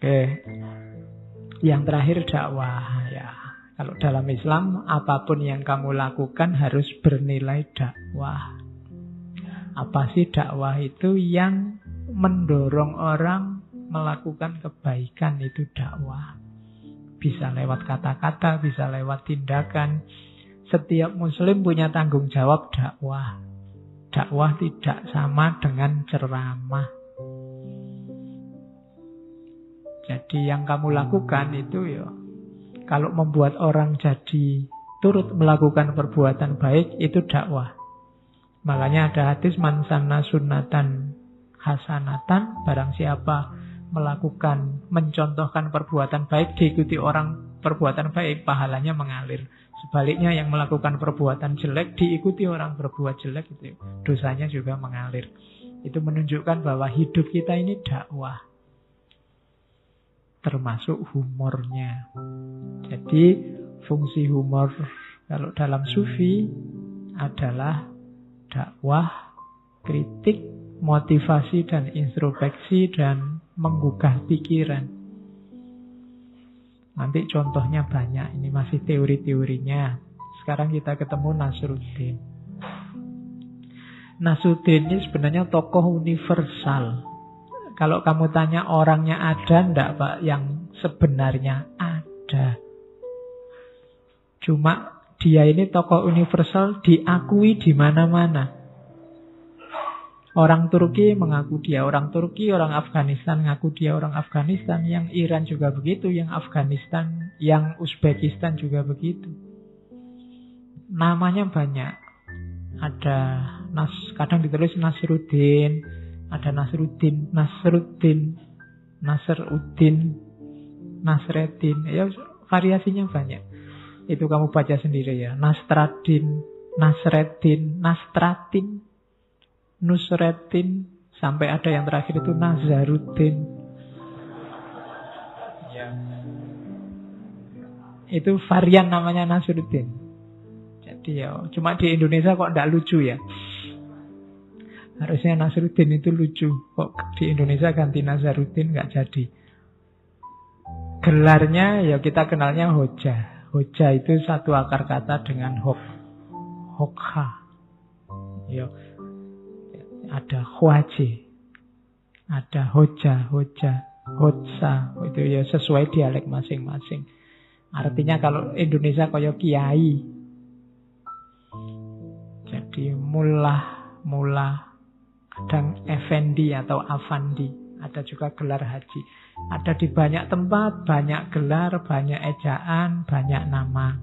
Oke. Yang terakhir dakwah ya. Kalau dalam Islam, apapun yang kamu lakukan harus bernilai dakwah. Apa sih dakwah itu? Yang mendorong orang melakukan kebaikan, itu dakwah. Bisa lewat kata-kata, bisa lewat tindakan. Setiap muslim punya tanggung jawab dakwah. Dakwah tidak sama dengan ceramah. Jadi yang kamu lakukan itu ya, kalau membuat orang jadi turut melakukan perbuatan baik, itu dakwah. Makanya ada hadis man sanna sunnatan hasanatan, barang siapa melakukan, mencontohkan perbuatan baik, diikuti orang perbuatan baik, pahalanya mengalir. Sebaliknya yang melakukan perbuatan jelek, diikuti orang berbuat jelek, itu dosanya juga mengalir. Itu menunjukkan bahwa hidup kita ini dakwah. Termasuk humornya. Jadi fungsi humor kalau dalam sufi adalah dakwah, kritik, motivasi dan introspeksi dan menggugah pikiran. Nanti contohnya banyak, ini masih teori-teorinya. Sekarang kita ketemu Nasruddin. Nasruddin ini sebenarnya tokoh universal. Kalau kamu tanya orangnya ada enggak, Pak? Yang sebenarnya ada. Cuma dia ini tokoh universal, diakui di mana-mana. Orang Turki mengaku dia orang Turki, orang Afghanistan mengaku dia orang Afghanistan, yang Iran juga begitu, yang Afghanistan, yang Uzbekistan juga begitu. Namanya banyak. Ada kadang ditulis Nasruddin, ada Nasruddin, Nasreddin. Ya, variasinya banyak. Itu kamu baca sendiri ya. Nasraddin, Nasreddin, Nastratin, Nusretin, sampai ada yang terakhir itu Nazaruddin. Ya. Itu varian namanya Nasruddin. Jadi ya, cuma di Indonesia kok enggak lucu ya. Harusnya Nasruddin itu lucu. Kok di Indonesia ganti Nazaruddin nggak jadi. Gelarnya ya kita kenalnya Hoja. Hoja itu satu akar kata dengan hok. Hokha. Ya. Ada Hwaji. Ada Hoja, Hotsa. Itu ya sesuai dialek masing-masing. Artinya kalau Indonesia kaya kiai. Jadi mullah. Kadang effendi atau afandi. Ada juga gelar haji. Ada di banyak tempat, banyak gelar, banyak ejaan, banyak nama.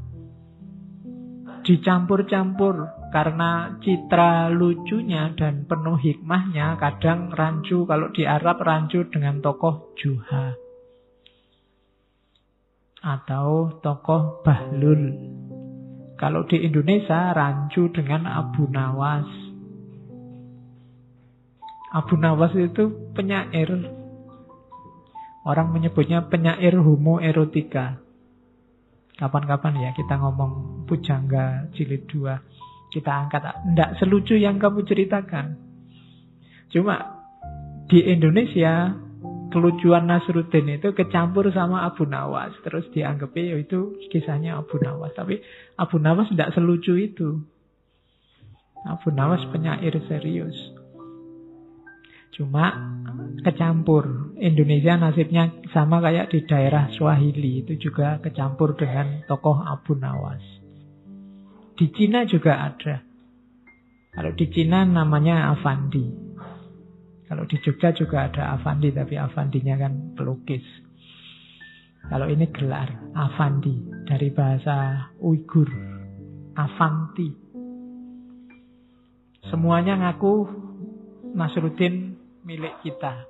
Dicampur-campur karena citra lucunya dan penuh hikmahnya. Kadang rancu, kalau di Arab rancu dengan tokoh Juha atau tokoh Bahlul. Kalau di Indonesia rancu dengan Abu Nawas. Abu Nawas itu penyair. Orang menyebutnya penyair homoerotika. Kapan-kapan ya kita ngomong Pujangga jilid 2. Kita angkat. Tidak selucu yang kamu ceritakan. Cuma di Indonesia kelucuan Nasruddin itu kecampur sama Abu Nawas. Terus dianggapnya itu kisahnya Abu Nawas. Tapi Abu Nawas tidak selucu itu. Abu Nawas penyair serius. Cuma kecampur. Indonesia nasibnya sama kayak di daerah Swahili. Itu juga kecampur dengan tokoh Abu Nawas. Di Cina juga ada. Kalau di Cina namanya Afandi. Kalau di Jogja juga ada Afandi. Tapi Afandinya kan pelukis. Kalau ini gelar Afandi. Dari bahasa Uighur. Afanti. Semuanya ngaku Nasruddin milik kita.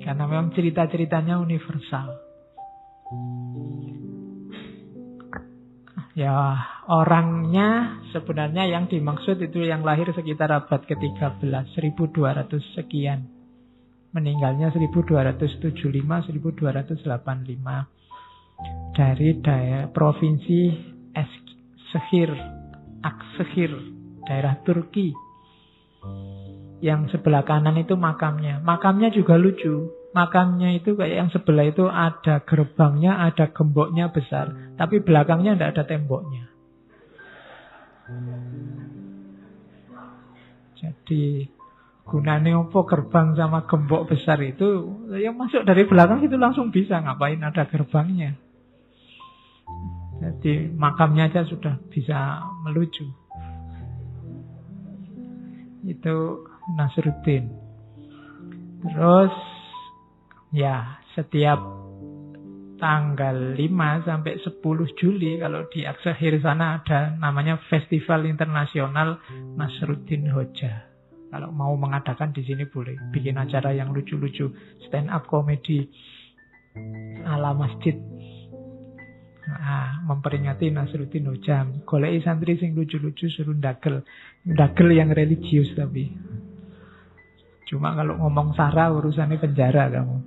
Karena memang cerita-ceritanya universal. Ya, orangnya sebenarnya yang dimaksud itu yang lahir sekitar abad ke-13, 1200 sekian. Meninggalnya 1275, 1285. Dari provinsi Akshehir, daerah Turki. Yang sebelah kanan itu makamnya. Makamnya juga lucu. makamnya itu kayak yang sebelah itu ada gerbangnya, ada gemboknya besar, tapi belakangnya tidak ada temboknya. Jadi gunanya apa gerbang sama gembok besar itu? Yang masuk dari belakang itu langsung bisa, ngapain ada gerbangnya? Jadi makamnya aja sudah bisa melucu. Itu Nasruddin. Terus ya setiap tanggal 5 sampai 10 Juli kalau di Aksahir sana ada namanya Festival Internasional Nasruddin Hoja. Kalau mau mengadakan di sini boleh bikin acara yang lucu-lucu, stand up comedy ala masjid. Nah, memperingati Nasruddin Hoja. Goleki santri sing lucu-lucu suruh ndagel. Ndagel yang religius tapi. Cuma kalau ngomong sara urusannya penjara kamu.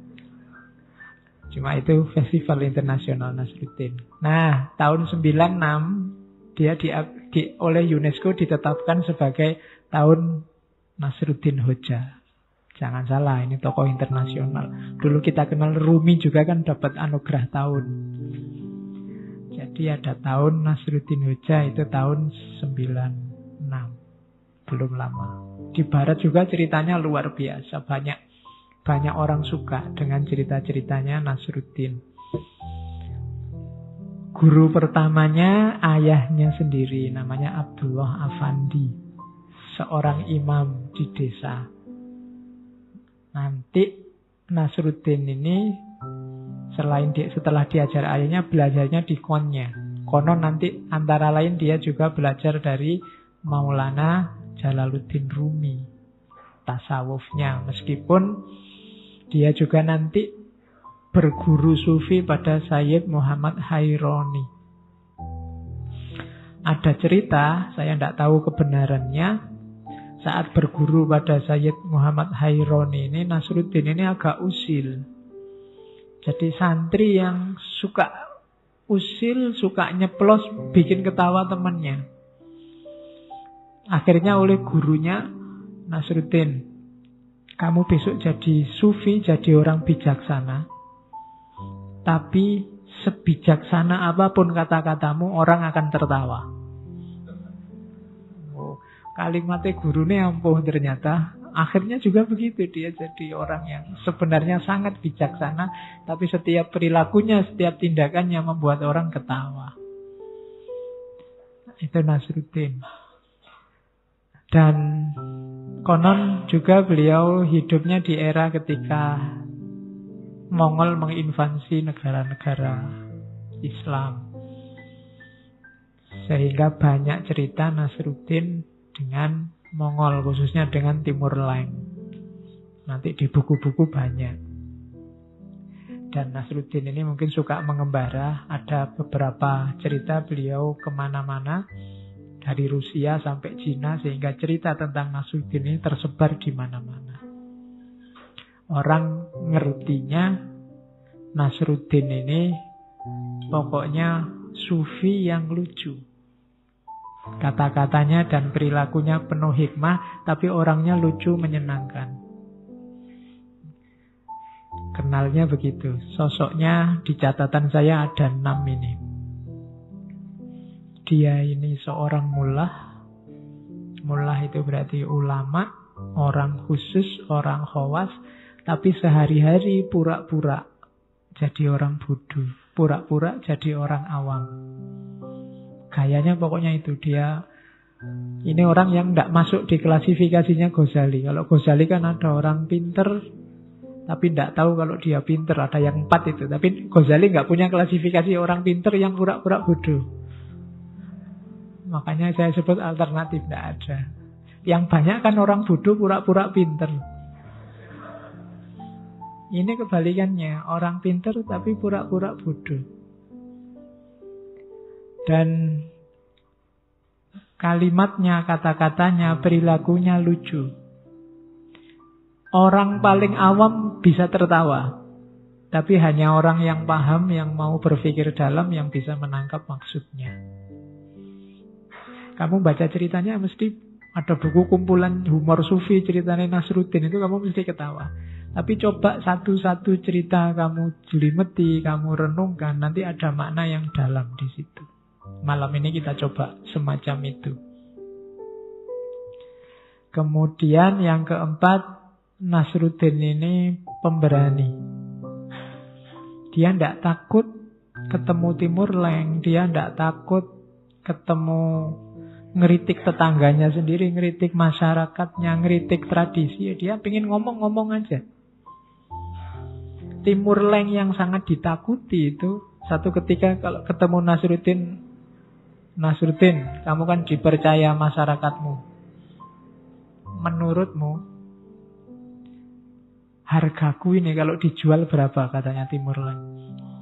Cuma itu Festival Internasional Nasruddin. Nah, tahun 96 dia oleh UNESCO ditetapkan sebagai tahun Nasruddin Hoja. Jangan salah, ini tokoh internasional. Dulu kita kenal Rumi juga kan dapat anugerah tahun. Jadi ada tahun Nasruddin Hoja itu tahun 96. Belum lama. Di barat juga ceritanya luar biasa, banyak orang suka dengan cerita-ceritanya Nasruddin. Guru pertamanya ayahnya sendiri, namanya Abdullah Afandi, seorang imam di desa. Nanti Nasruddin ini setelah diajar ayahnya, belajarnya di konnya. Konon nanti antara lain dia juga belajar dari Maulana Jalaluddin Rumi, tasawufnya, meskipun dia juga nanti berguru sufi pada Sayyid Muhammad Haironi. Ada cerita, saya tidak tahu kebenarannya, saat berguru pada Sayyid Muhammad Haironi ini, Nasruddin ini agak usil. Jadi santri yang suka usil, suka nyeplos, bikin ketawa temannya. Akhirnya oleh gurunya, Nasruddin, kamu besok jadi sufi, jadi orang bijaksana. Tapi sebijaksana apapun kata-katamu, orang akan tertawa. Oh, kalimatnya gurunya ampuh ternyata. Akhirnya juga begitu, dia jadi orang yang sebenarnya sangat bijaksana, tapi setiap perilakunya, setiap tindakannya membuat orang ketawa. Itu Nasruddin. Dan konon juga beliau hidupnya di era ketika Mongol menginvasi negara-negara Islam. Sehingga banyak cerita Nasruddin dengan Mongol, khususnya dengan Timur Leng. Nanti di buku-buku banyak. Dan Nasruddin ini mungkin suka mengembara. Ada beberapa cerita beliau kemana-mana, dari Rusia sampai Cina, sehingga cerita tentang Nasruddin ini tersebar di mana-mana. Orang ngertinya Nasruddin ini pokoknya sufi yang lucu. Kata-katanya dan perilakunya penuh hikmah, tapi orangnya lucu, menyenangkan. Kenalnya begitu. Sosoknya di catatan saya ada 6 ini. Dia ini seorang mullah. Mullah itu berarti ulama, orang khusus, orang khawas, tapi sehari-hari pura-pura jadi orang bodoh, pura-pura jadi orang awam. Gayanya pokoknya itu, dia ini orang yang tidak masuk di klasifikasinya Ghazali. Kalau Ghazali kan ada orang pinter tapi tidak tahu kalau dia pinter, ada yang 4 itu. Tapi Ghazali nggak punya klasifikasi orang pinter yang pura-pura bodoh. Makanya saya sebut alternatif, tidak ada. Yang banyak kan orang bodoh pura-pura pinter. Ini kebalikannya, orang pinter tapi pura-pura bodoh. Dan kalimatnya, kata-katanya, perilakunya lucu. Orang paling awam bisa tertawa, tapi hanya orang yang paham, yang mau berpikir dalam, yang bisa menangkap maksudnya. Kamu baca ceritanya mesti ada buku kumpulan humor sufi ceritanya Nasruddin itu, kamu mesti ketawa. Tapi coba satu-satu cerita kamu jelimeti, kamu renungkan, nanti ada makna yang dalam di situ. Malam ini kita coba semacam itu. Kemudian yang keempat, Nasruddin ini pemberani. Dia tidak takut ketemu Timur Leng, dia tidak takut ketemu ngeritik tetangganya sendiri, ngeritik masyarakatnya, ngeritik tradisi. Dia pengen ngomong-ngomong aja. Timur Leng yang sangat ditakuti itu, satu ketika kalau ketemu Nasruddin, kamu kan dipercaya masyarakatmu. Menurutmu, hargaku ini kalau dijual berapa, katanya Timur Leng.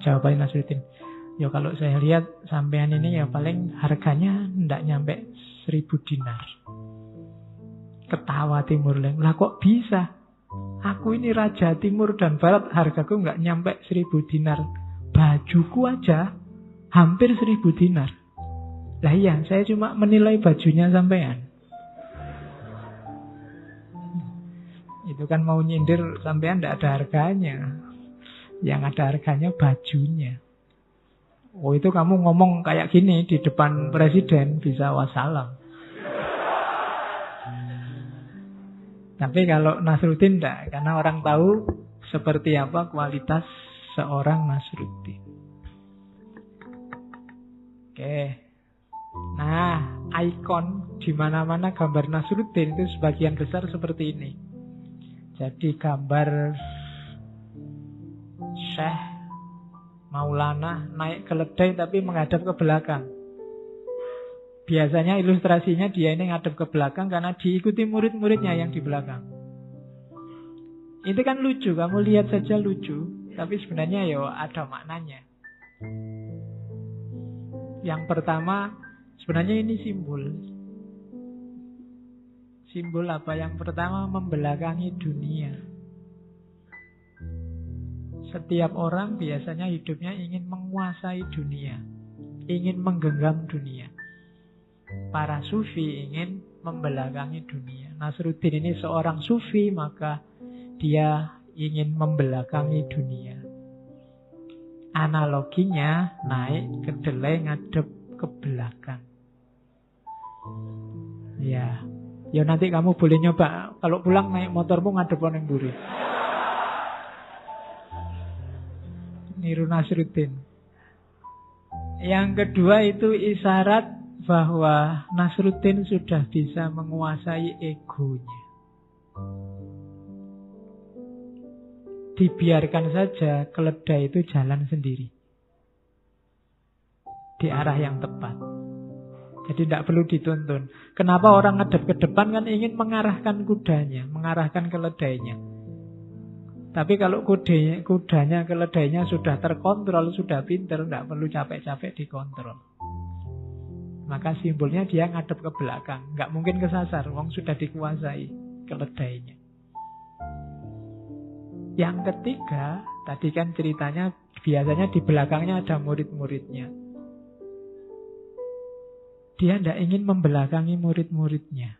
Jawabannya Nasruddin, ya kalau saya lihat sampean ini ya paling harganya ndak nyampe 1000 dinar. Ketawa Timur Leng, lah kok bisa? Aku ini raja timur dan barat, hargaku nggak nyampe 1000 dinar. Bajuku aja hampir 1000 dinar. Lah iya, saya cuma menilai bajunya sampean. Itu kan mau nyindir sampean nggak ada harganya. Yang ada harganya bajunya. Oh, itu kamu ngomong kayak gini di depan presiden, bisa wassalam. Tapi kalau Nasruddin tidak, karena orang tahu seperti apa kualitas seorang Nasruddin. Oke. Nah, ikon di mana-mana gambar Nasruddin itu sebagian besar seperti ini. Jadi gambar Syekh Maulana naik keledai tapi menghadap ke belakang. Biasanya ilustrasinya dia ini ngadep ke belakang karena diikuti murid-muridnya yang di belakang. Itu kan lucu, kamu lihat saja lucu, tapi sebenarnya ya ada maknanya. Yang pertama, sebenarnya ini simbol. Simbol apa? Yang pertama, membelakangi dunia. Setiap orang biasanya hidupnya ingin menguasai dunia, ingin menggenggam dunia. Para sufi ingin membelakangi dunia. Nasruddin ini seorang sufi, maka dia ingin membelakangi dunia. Analoginya naik kedelai ngadep ke belakang. Ya nanti kamu boleh nyoba. Kalau pulang naik motormu ngadep nang mburi. Niru Nasruddin. Yang kedua itu isyarat bahwa Nasruddin sudah bisa menguasai egonya. Dibiarkan saja keledai itu jalan sendiri di arah yang tepat. Jadi tidak perlu dituntun. Kenapa orang ngadep ke depan? Kan ingin mengarahkan kudanya, mengarahkan keledainya. Tapi kalau kudanya, keledainya sudah terkontrol, sudah pintar, tidak perlu capek-capek dikontrol. Maka simbolnya dia ngadep ke belakang. Nggak mungkin kesasar, wong sudah dikuasai keledainya. Yang ketiga, tadi kan ceritanya biasanya di belakangnya ada murid-muridnya. Dia tidak ingin membelakangi murid-muridnya.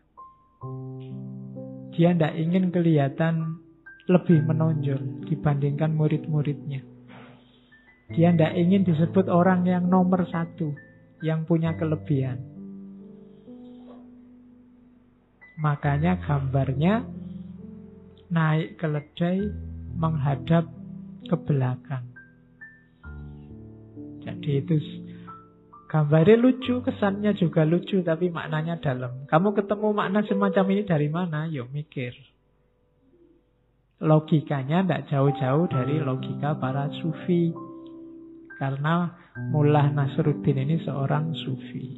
Dia tidak ingin kelihatan lebih menonjol dibandingkan murid-muridnya. Dia tidak ingin disebut orang yang nomor satu, yang punya kelebihan. Makanya gambarnya naik keledai menghadap ke belakang. Jadi itu gambarnya lucu, kesannya juga lucu, tapi maknanya dalam. Kamu ketemu makna semacam ini dari mana? Yo mikir. Logikanya tidak jauh-jauh dari logika para sufi. Karena Mullah Nasruddin ini seorang sufi.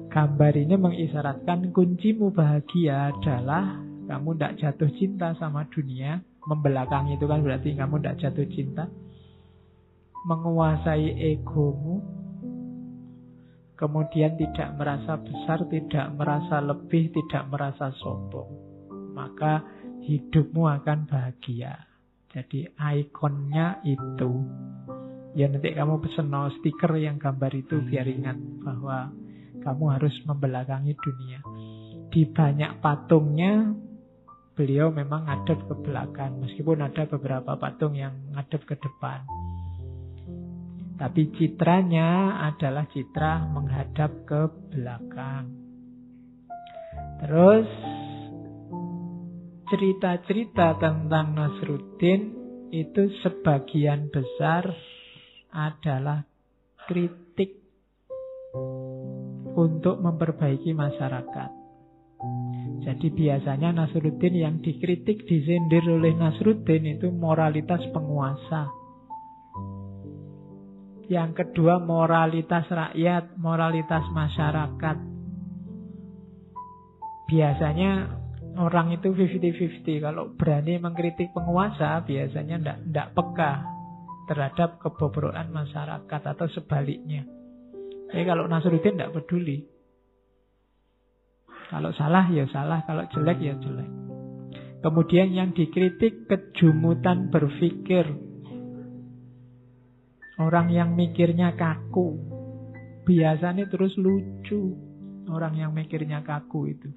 Gambar ini mengisyaratkan kuncimu bahagia adalah kamu tidak jatuh cinta sama dunia. Membelakangi itu kan berarti kamu tidak jatuh cinta. Menguasai egomu. Kemudian tidak merasa besar, tidak merasa lebih, tidak merasa sombong. Maka hidupmu akan bahagia. Jadi ikonnya itu. Ya nanti kamu pesen stiker yang gambar itu biar ingat bahwa kamu harus membelakangi dunia. Di banyak patungnya beliau memang ngadep ke belakang, meskipun ada beberapa patung yang ngadep ke depan. Tapi citranya adalah citra menghadap ke belakang. Terus cerita-cerita tentang Nasruddin itu sebagian besar adalah kritik untuk memperbaiki masyarakat. Jadi biasanya Nasruddin yang dikritik, disindir oleh Nasruddin itu moralitas penguasa. Yang kedua moralitas rakyat, moralitas masyarakat. Biasanya orang itu 50-50. Kalau berani mengkritik penguasa, biasanya tidak peka terhadap kebobrokan masyarakat atau sebaliknya. Jadi kalau Nasruddin tidak peduli. Kalau salah ya salah, kalau jelek ya jelek. Kemudian yang dikritik kejumutan berpikir. Orang yang mikirnya kaku. Biasanya terus lucu. Orang yang mikirnya kaku itu.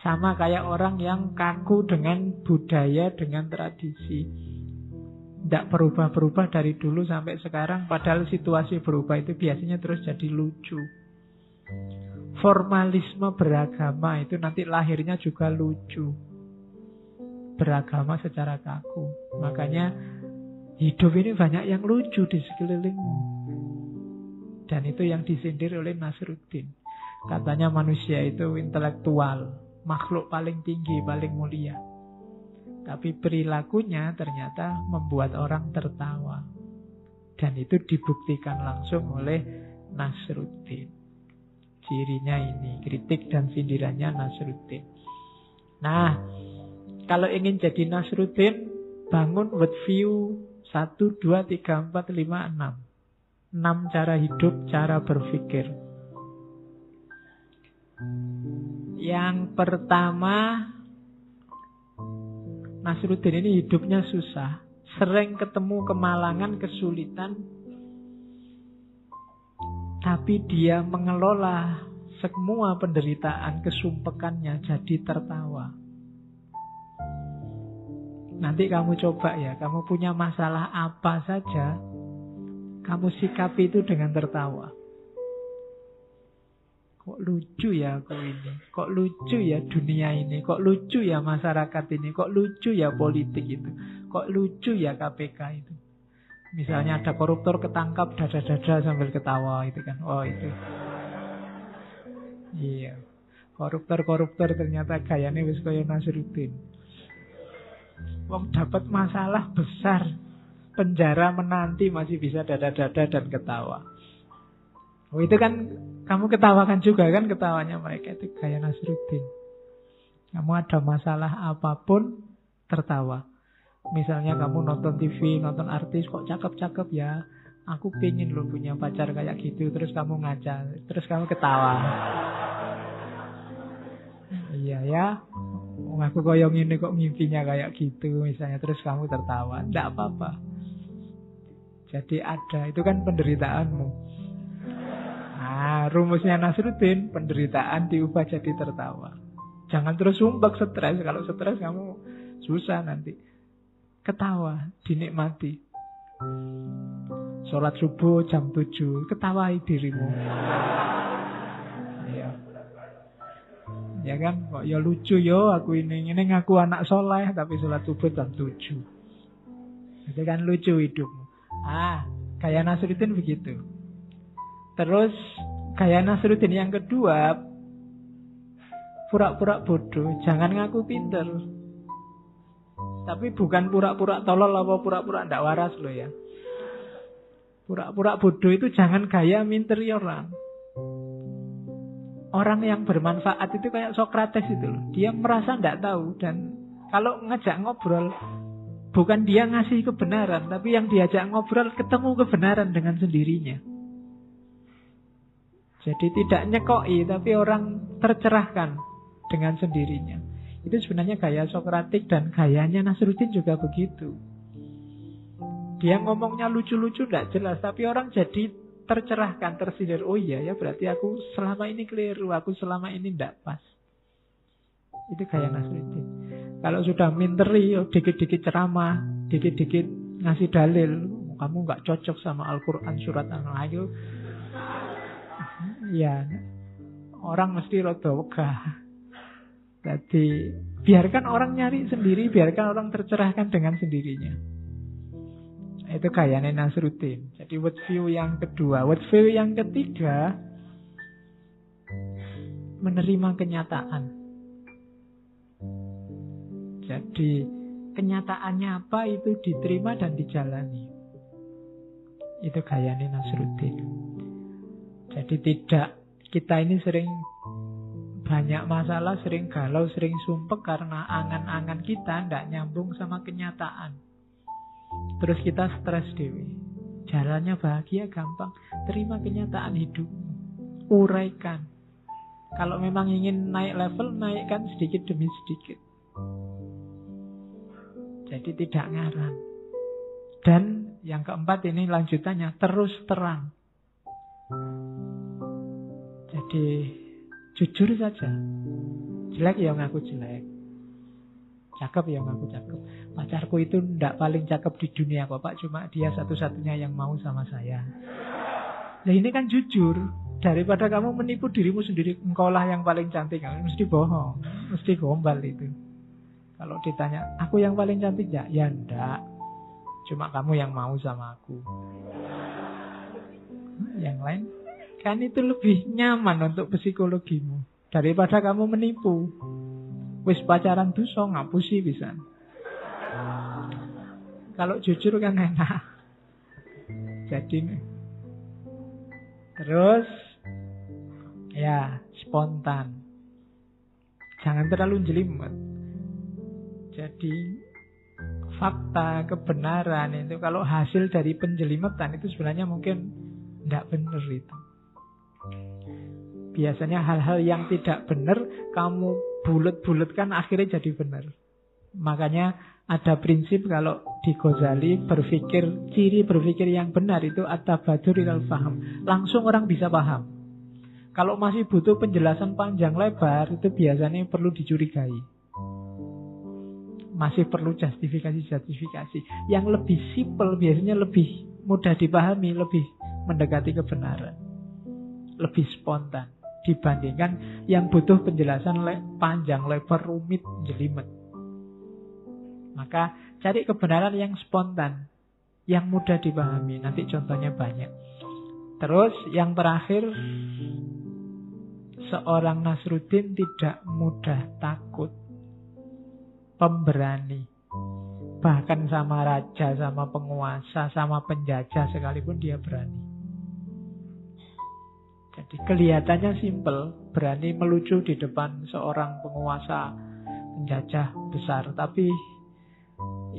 Sama kayak orang yang kaku dengan budaya, dengan tradisi. Tidak berubah-berubah dari dulu sampai sekarang. Padahal situasi berubah itu biasanya terus jadi lucu. Formalisme beragama itu nanti lahirnya juga lucu. Beragama secara kaku. Makanya hidup ini banyak yang lucu di sekelilingmu. Dan itu yang disindir oleh Nasruddin. Katanya manusia itu intelektual, makhluk paling tinggi, paling mulia. Tapi perilakunya ternyata membuat orang tertawa. Dan itu dibuktikan langsung oleh Nasruddin. Cirinya ini, kritik dan sindirannya Nasruddin. Nah, kalau ingin jadi Nasruddin, bangun worldview 1, 2, 3, 4, 5, 6. 6 cara hidup, cara berpikir. Yang pertama, Nasruddin ini hidupnya susah. Sering ketemu kemalangan, kesulitan. Tapi dia mengelola semua penderitaan, kesumpekannya jadi tertawa. Nanti kamu coba ya, kamu punya masalah apa saja, kamu sikapi itu dengan tertawa. Kok lucu ya aku ini, kok lucu ya dunia ini, kok lucu ya masyarakat ini, kok lucu ya politik itu, kok lucu ya KPK itu. Misalnya ada koruptor ketangkap, dada-dada sambil ketawa itu kan. Oh itu. Iya. Koruptor ternyata gayanya wis kaya Nasruddin. Wong dapat masalah besar, penjara menanti masih bisa dada-dada dan ketawa. Oh itu kan kamu ketawakan juga kan, ketawanya mereka itu gaya Nasruddin. Kamu ada masalah apapun tertawa. Misalnya kamu nonton TV, nonton artis, kok cakep-cakep ya, aku pengen loh punya pacar kayak gitu. Terus kamu ngaca, terus kamu ketawa. Iya ya, aku koyong ini kok mimpinya kayak gitu misalnya. Terus kamu tertawa, tidak apa-apa. Jadi ada, itu kan penderitaanmu. Nah, rumusnya Nasruddin, penderitaan diubah jadi tertawa. Jangan terus sumbak stres. Kalau stres kamu susah nanti. Ketawa, dinikmati. Sholat subuh jam 7, ketawai dirimu. Ya. Ya kan, kok ya lucu yo aku ini ngaku anak soleh tapi sholat subuh jam 7. Itu kan lucu hidupmu. Gaya Nasruddin begitu. Terus gaya Nasruddin yang kedua, pura-pura bodoh, jangan ngaku pinter. Tapi bukan pura-pura tolol apa pura-pura ndak waras loh ya. Pura-pura bodoh itu jangan gaya minteri orang. Orang yang bermanfaat itu kayak Sokrates itu loh. Dia merasa ndak tahu, dan kalau ngajak ngobrol bukan dia ngasih kebenaran, tapi yang diajak ngobrol ketemu kebenaran dengan sendirinya. Jadi tidak nyekoi, tapi orang tercerahkan dengan sendirinya. Itu sebenarnya gaya Sokratik, dan gayanya Nasruddin juga begitu. Dia ngomongnya lucu-lucu tidak jelas, tapi orang jadi tercerahkan, tersindir. Oh iya ya, berarti aku selama ini keliru, aku selama ini tidak pas. Itu gaya Nasruddin. Kalau sudah minteri, dikit-dikit ceramah, dikit-dikit ngasih dalil, kamu nggak cocok sama Al-Quran surat An-Nahl, ya orang mesti rada wegah. Jadi biarkan orang nyari sendiri, biarkan orang tercerahkan dengan sendirinya. Itu gayanya Nasruddin. Jadi worldview yang kedua. Worldview yang ketiga, menerima kenyataan. Jadi kenyataannya apa itu diterima dan dijalani. Itu gayanya Nasruddin. Jadi tidak, kita ini sering banyak masalah, sering galau, sering sumpek karena angan-angan kita tidak nyambung sama kenyataan. Terus kita stres dewi. Jalannya bahagia gampang. Terima kenyataan hidupmu. Uraikan. Kalau memang ingin naik level, naikkan sedikit demi sedikit. Jadi tidak ngarang. Dan yang keempat ini lanjutannya, terus terang. Jadi jujur saja. Jelek ya ngaku jelek. Cakep ya ngaku cakep. Pacarku itu ndak paling cakep di dunia kok Pak, cuma dia satu-satunya yang mau sama saya. Nah ini kan jujur. Daripada kamu menipu dirimu sendiri, engkaulah yang paling cantik, mesti bohong, mesti gombal itu. Kalau ditanya, aku yang paling cantik ya? Ya ndak. Cuma kamu yang mau sama aku. Yang lain kan itu lebih nyaman untuk psikologimu daripada kamu menipu. Wis pacaran tuh so ngapusi bisa. Kalau jujur kan enak. Jadi terus ya spontan. Jangan terlalu jelimet. Jadi fakta, kebenaran itu kalau hasil dari penjelimetan itu sebenarnya mungkin tidak benar itu. Biasanya hal-hal yang tidak benar kamu bulet-buletkan akhirnya jadi benar. Makanya ada prinsip kalau di Ghazali ciri berpikir yang benar itu at-tabadur ilal faham. Langsung orang bisa paham. Kalau masih butuh penjelasan panjang lebar itu biasanya perlu dicurigai. Masih perlu justifikasi. Yang lebih simpel biasanya lebih mudah dipahami, lebih mendekati kebenaran. Lebih spontan dibandingkan yang butuh penjelasan panjang, lebar, rumit, jelimet. Maka cari kebenaran yang spontan, yang mudah dipahami. Nanti contohnya banyak. Terus yang terakhir, seorang Nasruddin tidak mudah takut. Pemberani. Bahkan sama raja, sama penguasa, sama penjajah sekalipun dia berani. Jadi kelihatannya simpel, berani melucu di depan seorang penguasa, penjajah besar. Tapi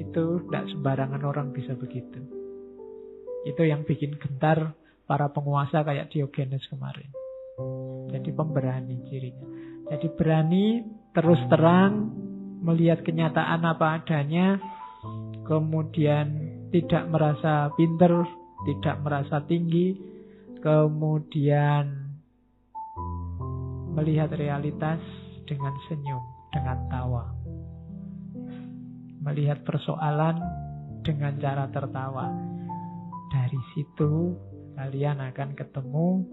itu tidak sembarangan orang bisa begitu. Itu yang bikin gentar para penguasa kayak Diogenes kemarin. Jadi pemberani cirinya. Jadi berani, terus terang, melihat kenyataan apa adanya, kemudian tidak merasa pinter, tidak merasa tinggi, kemudian melihat realitas dengan senyum, dengan tawa. Melihat persoalan dengan cara tertawa. Dari situ kalian akan ketemu